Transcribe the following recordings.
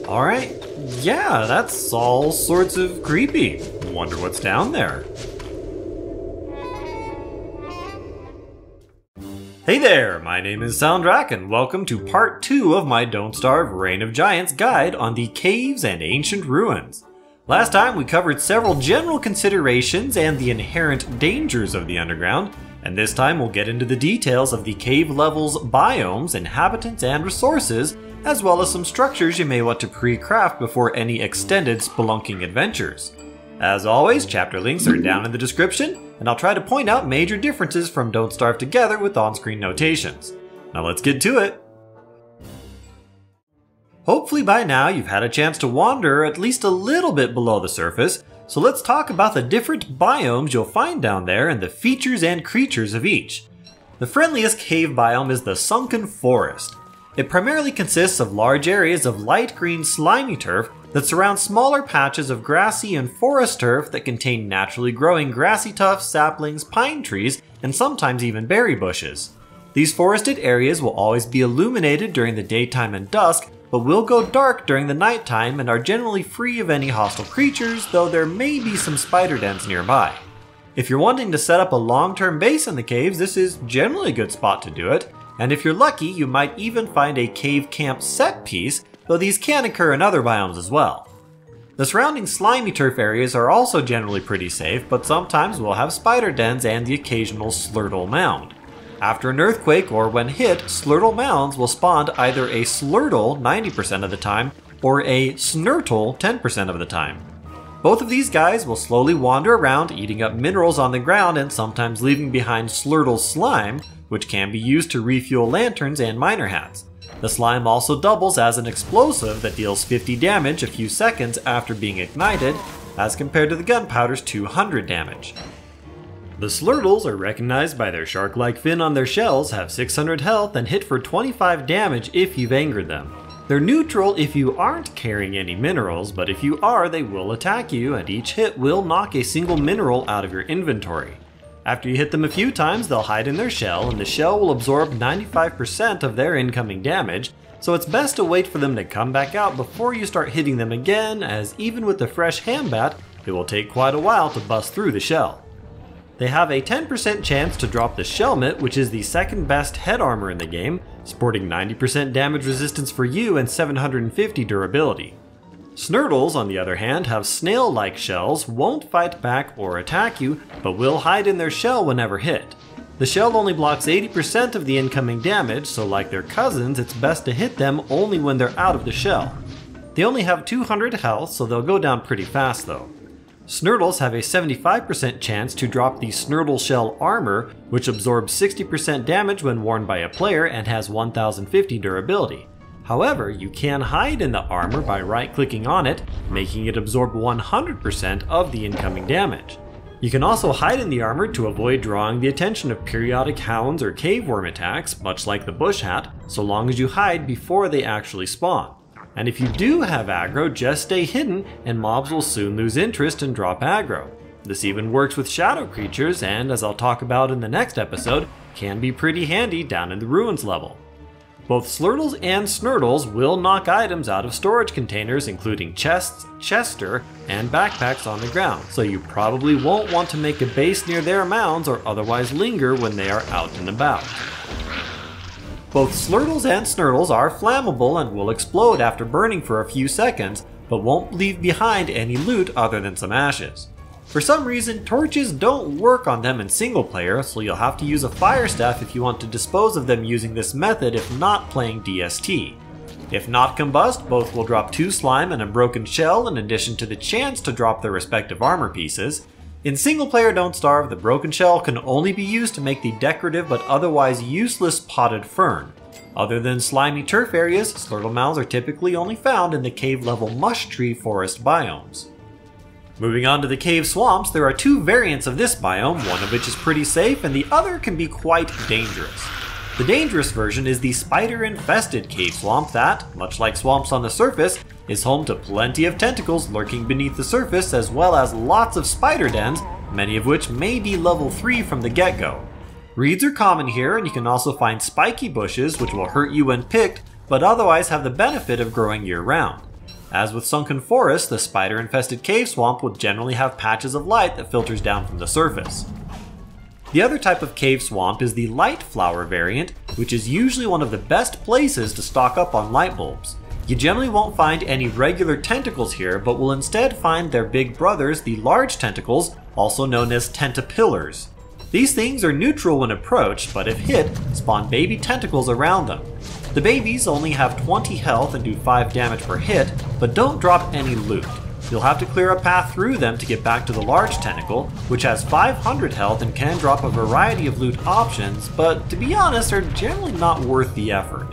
Alright, yeah, that's all sorts of creepy. Wonder what's down there. Hey there, my name is Soundrak and welcome to part 2 of my Don't Starve Reign of Giants guide on the caves and ancient ruins. Last time we covered several general considerations and the inherent dangers of the underground, and this time we'll get into the details of the cave levels, biomes, inhabitants, and resources, as well as some structures you may want to pre-craft before any extended spelunking adventures. As always, chapter links are down in the description, and I'll try to point out major differences from Don't Starve Together with on-screen notations. Now let's get to it! Hopefully by now you've had a chance to wander at least a little bit below the surface, so let's talk about the different biomes you'll find down there and the features and creatures of each. The friendliest cave biome is the Sunken Forest. It primarily consists of large areas of light green slimy turf that surround smaller patches of grassy and forest turf that contain naturally growing grassy tufts, saplings, pine trees, and sometimes even berry bushes. These forested areas will always be illuminated during the daytime and dusk, but will go dark during the nighttime and are generally free of any hostile creatures, though there may be some spider dens nearby. If you're wanting to set up a long-term base in the caves, this is generally a good spot to do it. And if you're lucky, you might even find a cave camp set piece, though these can occur in other biomes as well. The surrounding slimy turf areas are also generally pretty safe, but sometimes will have spider dens and the occasional slurtle mound. After an earthquake or when hit, slurtle mounds will spawn either a slurtle 90% of the time or a snurtle 10% of the time. Both of these guys will slowly wander around, eating up minerals on the ground and sometimes leaving behind slurtle slime, which can be used to refuel lanterns and miner hats. The slime also doubles as an explosive that deals 50 damage a few seconds after being ignited, as compared to the gunpowder's 200 damage. The slurtles are recognized by their shark-like fin on their shells, have 600 health, and hit for 25 damage if you've angered them. They're neutral if you aren't carrying any minerals, but if you are, they will attack you, and each hit will knock a single mineral out of your inventory. After you hit them a few times, they'll hide in their shell, and the shell will absorb 95% of their incoming damage, so it's best to wait for them to come back out before you start hitting them again, as even with the fresh Hambat, it will take quite a while to bust through the shell. They have a 10% chance to drop the Shelmet, which is the second best head armor in the game, sporting 90% damage resistance for you and 750 durability. Snurtles, on the other hand, have snail-like shells, won't fight back or attack you, but will hide in their shell whenever hit. The shell only blocks 80% of the incoming damage, so like their cousins, it's best to hit them only when they're out of the shell. They only have 200 health, so they'll go down pretty fast though. Snurtles have a 75% chance to drop the Snurtle Shell Armor, which absorbs 60% damage when worn by a player and has 1050 durability. However, you can hide in the armor by right-clicking on it, making it absorb 100% of the incoming damage. You can also hide in the armor to avoid drawing the attention of periodic hounds or cave worm attacks, much like the bush hat, so long as you hide before they actually spawn. And if you do have aggro, just stay hidden and mobs will soon lose interest and drop aggro. This even works with shadow creatures and, as I'll talk about in the next episode, can be pretty handy down in the ruins level. Both Slurtles and Snurtles will knock items out of storage containers, including chests, chester, and backpacks on the ground, so you probably won't want to make a base near their mounds or otherwise linger when they are out and about. Both Slurtles and Snurtles are flammable and will explode after burning for a few seconds, but won't leave behind any loot other than some ashes. For some reason, torches don't work on them in single player, so you'll have to use a fire staff if you want to dispose of them using this method if not playing DST. If not combust, both will drop 2 slime and a broken shell in addition to the chance to drop their respective armor pieces. In single player Don't Starve, the broken shell can only be used to make the decorative but otherwise useless potted fern. Other than slimy turf areas, slurtle mounds are typically only found in the cave level mush tree forest biomes. Moving on to the cave swamps, there are 2 variants of this biome, one of which is pretty safe and the other can be quite dangerous. The dangerous version is the spider-infested cave swamp that, much like swamps on the surface, is home to plenty of tentacles lurking beneath the surface as well as lots of spider dens, many of which may be level 3 from the get-go. Reeds are common here, and you can also find spiky bushes which will hurt you when picked, but otherwise have the benefit of growing year-round. As with Sunken Forest, the spider-infested cave swamp will generally have patches of light that filters down from the surface. The other type of cave swamp is the light flower variant, which is usually one of the best places to stock up on light bulbs. You generally won't find any regular tentacles here, but will instead find their big brothers, the large tentacles, also known as tentapillars. These things are neutral when approached, but if hit, spawn baby tentacles around them. The babies only have 20 health and do 5 damage per hit, but don't drop any loot. You'll have to clear a path through them to get back to the large tentacle, which has 500 health and can drop a variety of loot options, but to be honest are generally not worth the effort.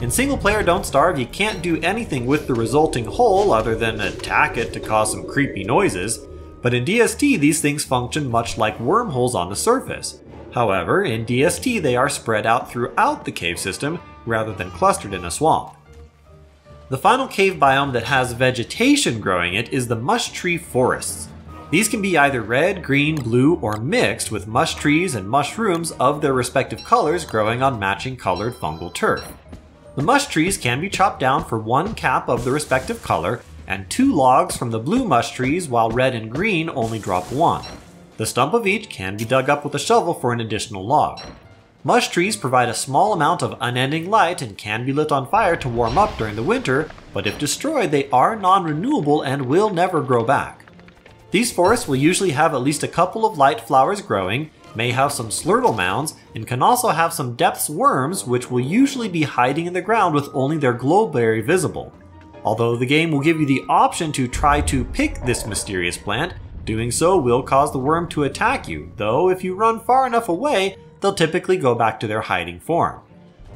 In single player Don't Starve, you can't do anything with the resulting hole other than attack it to cause some creepy noises, but in DST these things function much like wormholes on the surface. However, in DST they are spread out throughout the cave system rather than clustered in a swamp. The final cave biome that has vegetation growing it is the mush tree forests. These can be either red, green, blue, or mixed with mush trees and mushrooms of their respective colors growing on matching colored fungal turf. The mush trees can be chopped down for 1 cap of the respective color and 2 logs from the blue mush trees, while red and green only drop 1. The stump of each can be dug up with a shovel for an additional log. Mush trees provide a small amount of unending light and can be lit on fire to warm up during the winter, but if destroyed they are non-renewable and will never grow back. These forests will usually have at least a couple of light flowers growing, may have some slurtle mounds, and can also have some depths worms which will usually be hiding in the ground with only their glowberry visible. Although the game will give you the option to try to pick this mysterious plant, doing so will cause the worm to attack you, though if you run far enough away, they'll typically go back to their hiding form.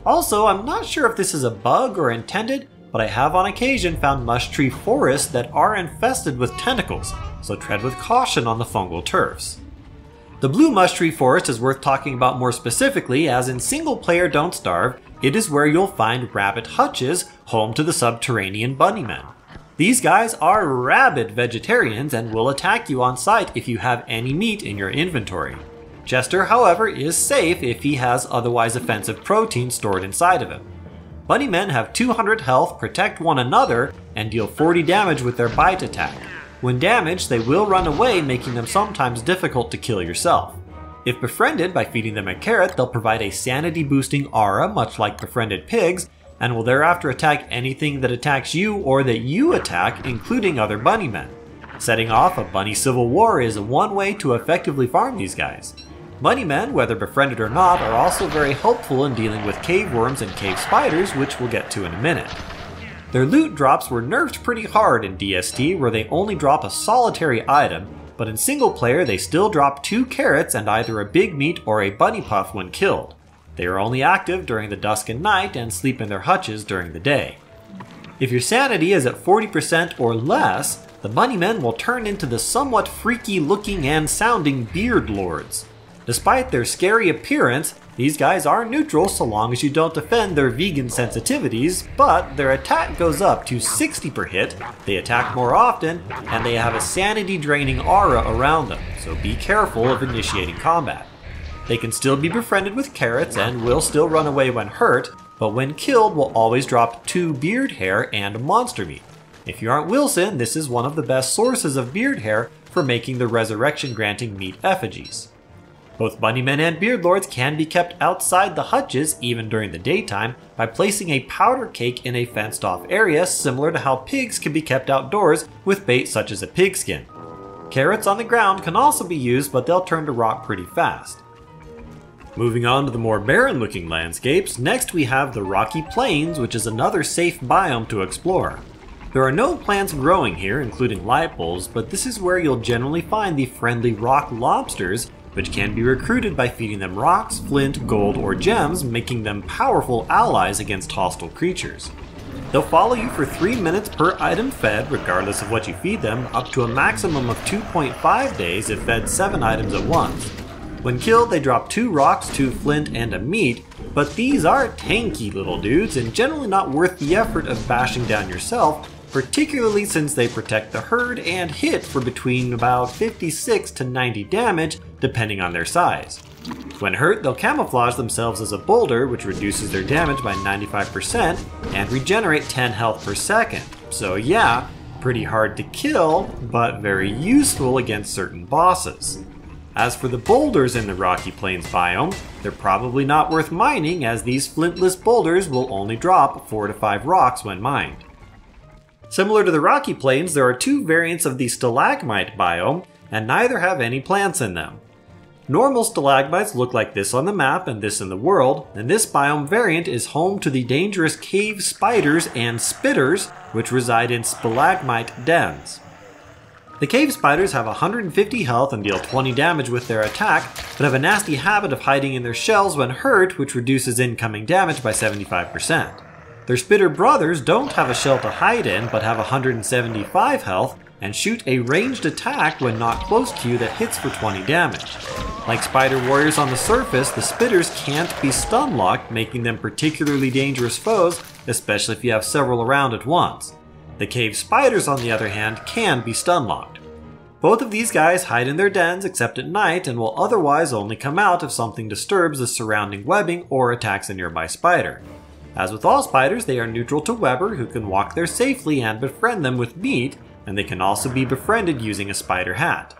Also, I'm not sure if this is a bug or intended, but I have on occasion found mush tree forests that are infested with tentacles, so tread with caution on the fungal turfs. The blue mush tree forest is worth talking about more specifically, as in single player Don't Starve, it is where you'll find rabbit hutches, home to the subterranean bunnymen. These guys are rabid vegetarians and will attack you on sight if you have any meat in your inventory. Chester, however, is safe if he has otherwise offensive protein stored inside of him. Bunnymen have 200 health, protect one another, and deal 40 damage with their bite attack. When damaged, they will run away, making them sometimes difficult to kill yourself. If befriended by feeding them a carrot, they'll provide a sanity boosting aura much like befriended pigs, and will thereafter attack anything that attacks you or that you attack, including other bunnymen. Setting off a bunny civil war is one way to effectively farm these guys. Bunnymen, whether befriended or not, are also very helpful in dealing with cave worms and cave spiders, which we'll get to in a minute. Their loot drops were nerfed pretty hard in DST, where they only drop a solitary item, but in single player they still drop 2 carrots and either a big meat or a bunny puff when killed. They are only active during the dusk and night and sleep in their hutches during the day. If your sanity is at 40% or less, the bunnymen will turn into the somewhat freaky looking and sounding beard lords. Despite their scary appearance, these guys are neutral so long as you don't offend their vegan sensitivities, but their attack goes up to 60 per hit, they attack more often, and they have a sanity draining aura around them, so be careful of initiating combat. They can still be befriended with carrots and will still run away when hurt, but when killed will always drop 2 beard hair and monster meat. If you aren't Wilson, this is one of the best sources of beard hair for making the resurrection granting meat effigies. Both bunnymen and beardlords can be kept outside the hutches even during the daytime by placing a powder cake in a fenced off area, similar to how pigs can be kept outdoors with bait such as a pigskin. Carrots on the ground can also be used, but they'll turn to rock pretty fast. Moving on to the more barren looking landscapes, next we have the Rocky Plains, which is another safe biome to explore. There are no plants growing here, including light bulbs, but this is where you'll generally find the friendly rock lobsters, which can be recruited by feeding them rocks, flint, gold, or gems, making them powerful allies against hostile creatures. They'll follow you for 3 minutes per item fed, regardless of what you feed them, up to a maximum of 2.5 days if fed 7 items at once. When killed, they drop 2 rocks, 2 flint, and a meat, but these are tanky little dudes and generally not worth the effort of bashing down yourself, particularly since they protect the herd and hit for between about 56 to 90 damage, depending on their size. When hurt, they'll camouflage themselves as a boulder, which reduces their damage by 95% and regenerate 10 health per second. So yeah, pretty hard to kill, but very useful against certain bosses. As for the boulders in the Rocky Plains biome, they're probably not worth mining, as these flintless boulders will only drop 4 to 5 rocks when mined. Similar to the Rocky Plains, there are 2 variants of the stalagmite biome, and neither have any plants in them. Normal stalagmites look like this on the map and this in the world, and this biome variant is home to the dangerous cave spiders and spitters, which reside in stalagmite dens. The cave spiders have 150 health and deal 20 damage with their attack, but have a nasty habit of hiding in their shells when hurt, which reduces incoming damage by 75%. Their spitter brothers don't have a shell to hide in, but have 175 health, and shoot a ranged attack when not close to you that hits for 20 damage. Like spider warriors on the surface, the spitters can't be stun locked, making them particularly dangerous foes, especially if you have several around at once. The cave spiders, on the other hand, can be stun locked. Both of these guys hide in their dens except at night, and will otherwise only come out if something disturbs the surrounding webbing or attacks a nearby spider. As with all spiders, they are neutral to Webber, who can walk there safely and befriend them with meat, and they can also be befriended using a spider hat.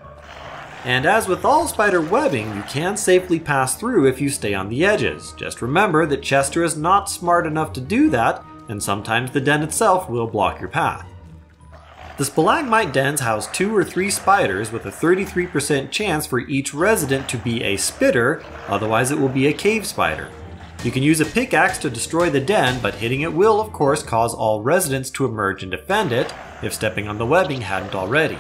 And as with all spider webbing, you can safely pass through if you stay on the edges. Just remember that Chester is not smart enough to do that, and sometimes the den itself will block your path. The stalagmite dens house 2 or 3 spiders with a 33% chance for each resident to be a spitter, otherwise it will be a cave spider. You can use a pickaxe to destroy the den, but hitting it will of course cause all residents to emerge and defend it, if stepping on the webbing hadn't already.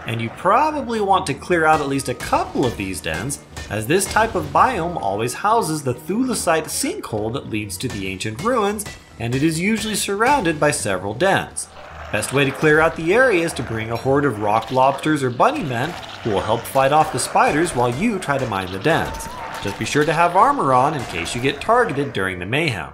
And you probably want to clear out at least a couple of these dens, as this type of biome always houses the Thulecite sinkhole that leads to the ancient ruins, and it is usually surrounded by several dens. Best way to clear out the area is to bring a horde of rock lobsters or bunnymen who will help fight off the spiders while you try to mine the dens. Just be sure to have armor on in case you get targeted during the mayhem.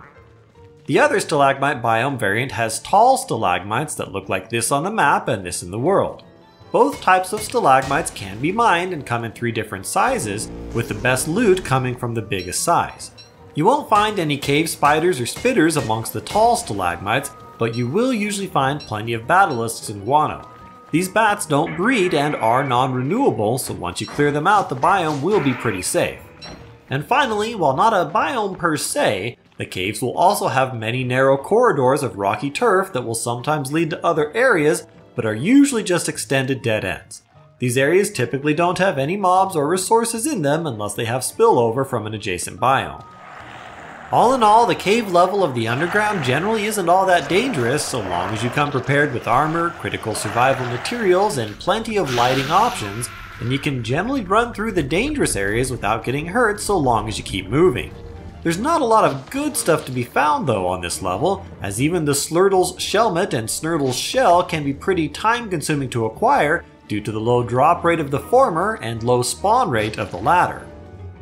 The other stalagmite biome variant has tall stalagmites that look like this on the map and this in the world. Both types of stalagmites can be mined and come in 3 different sizes, with the best loot coming from the biggest size. You won't find any cave spiders or spitters amongst the tall stalagmites, but you will usually find plenty of basilisks and guano. These bats don't breed and are non-renewable, so once you clear them out, the biome will be pretty safe. And finally, while not a biome per se, the caves will also have many narrow corridors of rocky turf that will sometimes lead to other areas, but are usually just extended dead ends. These areas typically don't have any mobs or resources in them unless they have spillover from an adjacent biome. All in all, the cave level of the underground generally isn't all that dangerous so long as you come prepared with armor, critical survival materials, and plenty of lighting options, and you can generally run through the dangerous areas without getting hurt so long as you keep moving. There's not a lot of good stuff to be found though on this level, as even the Slurtle's Shelmet and Snurtle's Shell can be pretty time consuming to acquire due to the low drop rate of the former and low spawn rate of the latter.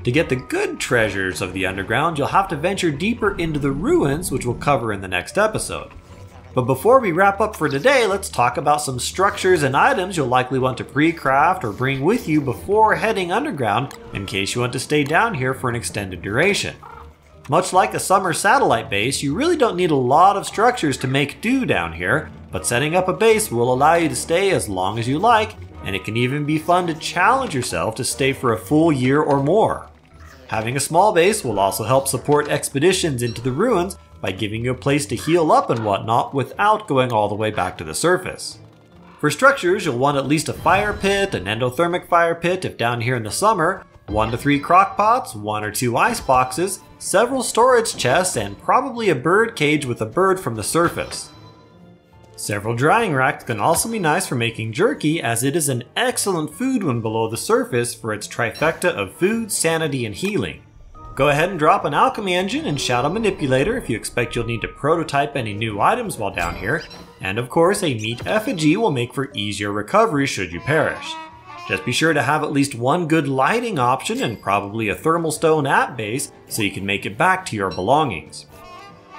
To get the good treasures of the underground, you'll have to venture deeper into the ruins, which we'll cover in the next episode. But before we wrap up for today, let's talk about some structures and items you'll likely want to pre-craft or bring with you before heading underground in case you want to stay down here for an extended duration. Much like a summer satellite base, you really don't need a lot of structures to make do down here, but setting up a base will allow you to stay as long as you like, and it can even be fun to challenge yourself to stay for a full year or more. Having a small base will also help support expeditions into the ruins by giving you a place to heal up and whatnot without going all the way back to the surface. For structures, you'll want at least a fire pit, an endothermic fire pit if down here in the summer, 1 to 3 crock pots, 1 or 2 ice boxes, several storage chests, and probably a bird cage with a bird from the surface. Several drying racks can also be nice for making jerky, as it is an excellent food when below the surface for its trifecta of food, sanity, and healing. Go ahead and drop an alchemy engine and shadow manipulator if you expect you'll need to prototype any new items while down here, and of course a meat effigy will make for easier recovery should you perish. Just be sure to have at least one good lighting option and probably a thermal stone at base so you can make it back to your belongings.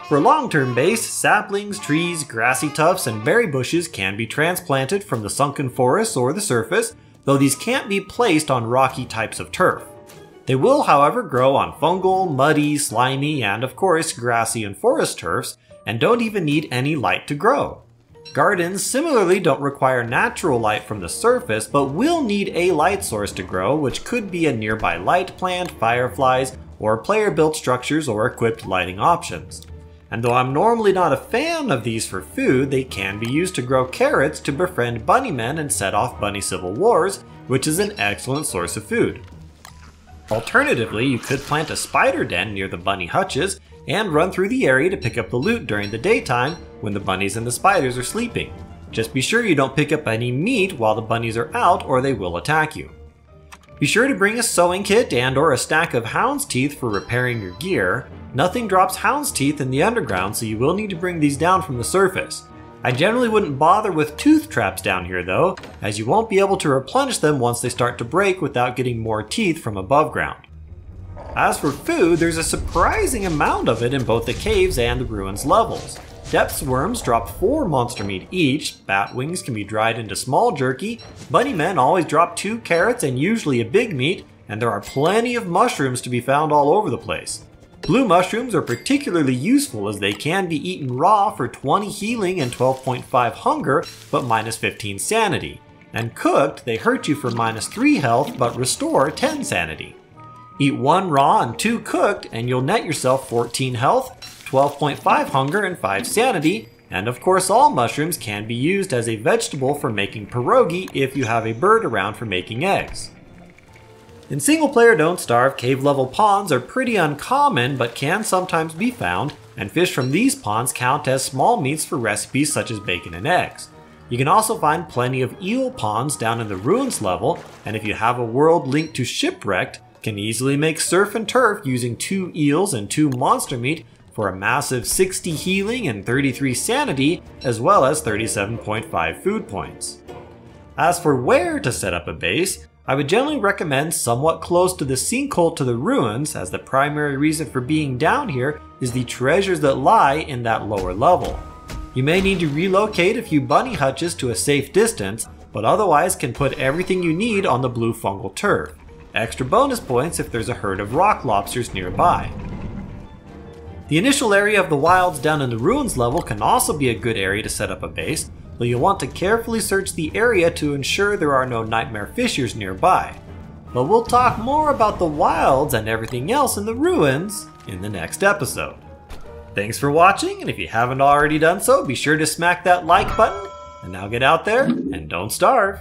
For a long-term base, saplings, trees, grassy tufts, and berry bushes can be transplanted from the sunken forests or the surface, though these can't be placed on rocky types of turf. They will, however, grow on fungal, muddy, slimy, and of course grassy and forest turfs, and don't even need any light to grow. Gardens similarly don't require natural light from the surface, but will need a light source to grow, which could be a nearby light plant, fireflies, or player-built structures or equipped lighting options. And though I'm normally not a fan of these for food, they can be used to grow carrots to befriend bunnymen and set off bunny civil wars, which is an excellent source of food. Alternatively, you could plant a spider den near the bunny hutches and run through the area to pick up the loot during the daytime when the bunnies and the spiders are sleeping. Just be sure you don't pick up any meat while the bunnies are out or they will attack you. Be sure to bring a sewing kit and or a stack of hound's teeth for repairing your gear. Nothing drops hound's teeth in the underground, so you will need to bring these down from the surface. I generally wouldn't bother with tooth traps down here though, as you won't be able to replenish them once they start to break without getting more teeth from above ground. As for food, there's a surprising amount of it in both the caves and the ruins levels. Depths worms drop 4 monster meat each, bat wings can be dried into small jerky, bunnymen always drop 2 carrots and usually a big meat, and there are plenty of mushrooms to be found all over the place. Blue mushrooms are particularly useful as they can be eaten raw for 20 healing and 12.5 hunger, but minus 15 sanity. And cooked, they hurt you for minus 3 health, but restore 10 sanity. Eat 1 raw and 2 cooked, and you'll net yourself 14 health, 12.5 hunger, and 5 sanity. And of course, all mushrooms can be used as a vegetable for making pierogi if you have a bird around for making eggs. In single player Don't Starve, cave level ponds are pretty uncommon but can sometimes be found, and fish from these ponds count as small meats for recipes such as bacon and eggs. You can also find plenty of eel ponds down in the ruins level, and if you have a world linked to Shipwrecked, can easily make surf and turf using 2 eels and 2 monster meat for a massive 60 healing and 33 sanity, as well as 37.5 food points. As for where to set up a base, I would generally recommend somewhat close to the sinkhole to the ruins, as the primary reason for being down here is the treasures that lie in that lower level. You may need to relocate a few bunny hutches to a safe distance, but otherwise can put everything you need on the blue fungal turf. Extra bonus points if there's a herd of rock lobsters nearby. The initial area of the wilds down in the ruins level can also be a good area to set up a base, though you'll want to carefully search the area to ensure there are no nightmare fishers nearby. But we'll talk more about the wilds and everything else in the ruins in the next episode. Thanks for watching, and if you haven't already done so, be sure to smack that like button, and now get out there and don't starve.